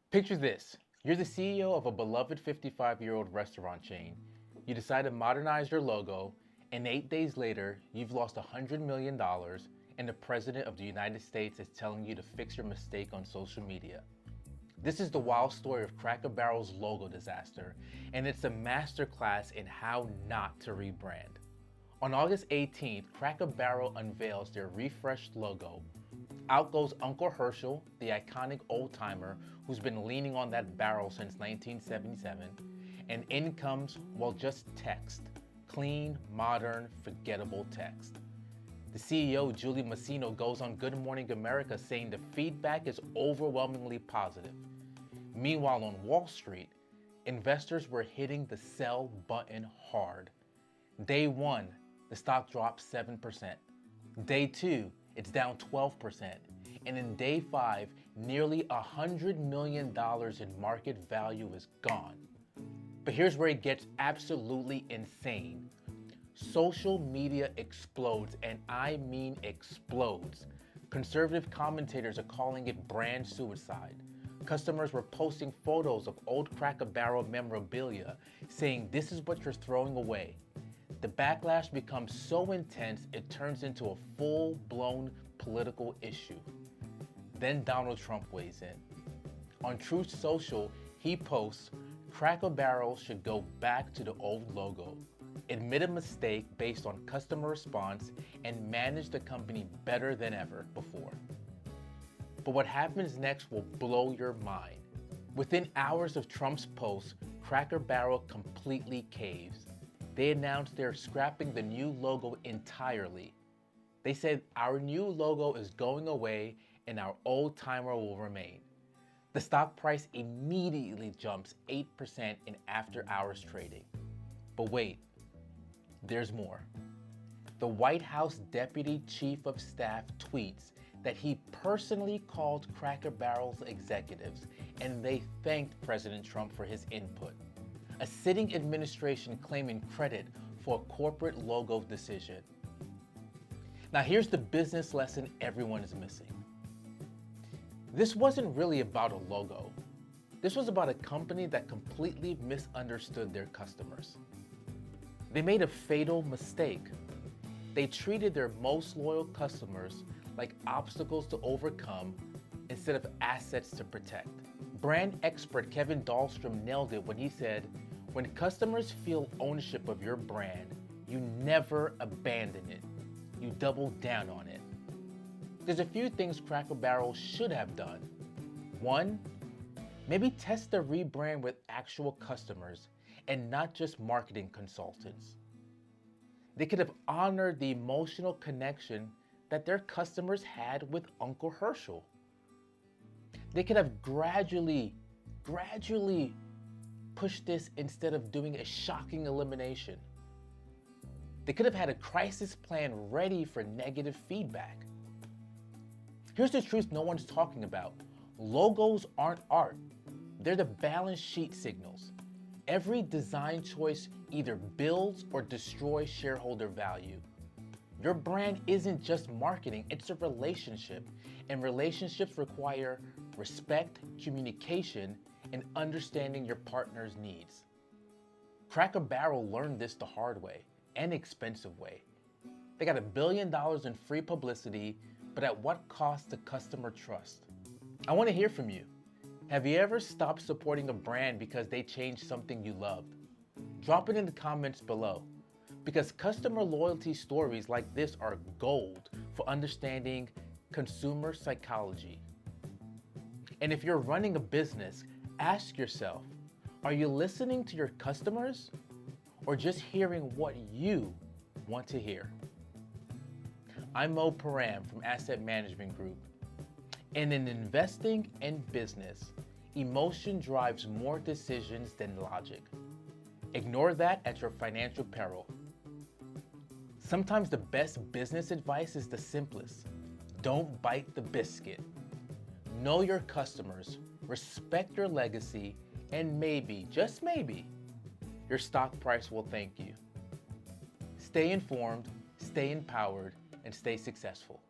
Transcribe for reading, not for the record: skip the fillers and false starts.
Picture this. You're the CEO of a beloved 55-year-old restaurant chain. You decide to modernize your logo, and 8 days later, you've lost $100 million, and the President of the United States is telling you to fix your mistake on social media. This is the wild story of Cracker Barrel's logo disaster, and it's a masterclass in how not to rebrand. On August 18th, Cracker Barrel unveils their refreshed logo. Out goes Uncle Herschel, the iconic old-timer who's been leaning on that barrel since 1977, and in comes, well, just text. Clean, modern, forgettable text. The CEO, Julie Masino, goes on Good Morning America saying the feedback is overwhelmingly positive. Meanwhile, on Wall Street, investors were hitting the sell button hard. Day one, the stock dropped 7%. Day two, it's down 12%. And in day five, nearly $100 million in market value is gone. But here's where it gets absolutely insane. Social media explodes, and I mean explodes. Conservative commentators are calling it brand suicide. Customers were posting photos of old Cracker Barrel memorabilia, saying this is what you're throwing away. The backlash becomes so intense it turns into a full-blown political issue. Then Donald Trump weighs in. On Truth Social, he posts, Cracker Barrel should go back to the old logo, admit a mistake based on customer response, and manage the company better than ever before. But what happens next will blow your mind. Within hours of Trump's post, Cracker Barrel completely caves. They announced they're scrapping the new logo entirely. They said our new logo is going away and our old timer will remain. The stock price immediately jumps 8% in after hours trading. But wait, there's more. The White House Deputy Chief of Staff tweets that he personally called Cracker Barrel's executives and they thanked President Trump for his input. A sitting administration claiming credit for a corporate logo decision. Now here's the business lesson everyone is missing. This wasn't really about a logo. This was about a company that completely misunderstood their customers. They made a fatal mistake. They treated their most loyal customers like obstacles to overcome instead of assets to protect. Brand expert Kevin Dahlstrom nailed it when he said, when customers feel ownership of your brand, you never abandon it. You double down on it. There's a few things Cracker Barrel should have done. One, maybe test the rebrand with actual customers and not just marketing consultants. They could have honored the emotional connection that their customers had with Uncle Herschel. They could have gradually pushed this instead of doing a shocking elimination. They could have had a crisis plan ready for negative feedback. Here's the truth no one's talking about. Logos aren't art. They're the balance sheet signals. Every design choice either builds or destroys shareholder value. Your brand isn't just marketing, it's a relationship. And relationships require respect, communication, and understanding your partner's needs. Cracker Barrel learned this the hard way, and expensive way. They got $1 billion in free publicity, but at what cost to customer trust? I want to hear from you. Have you ever stopped supporting a brand because they changed something you loved? Drop it in the comments below, because customer loyalty stories like this are gold for understanding consumer psychology. And if you're running a business, ask yourself, are you listening to your customers or just hearing what you want to hear? I'm Moise Piram from Asset Management Group. And in investing and business, emotion drives more decisions than logic. Ignore that at your financial peril. Sometimes the best business advice is the simplest. Don't bite the biscuit. Know your customers, respect your legacy, and maybe, just maybe, your stock price will thank you. Stay informed, stay empowered, and stay successful.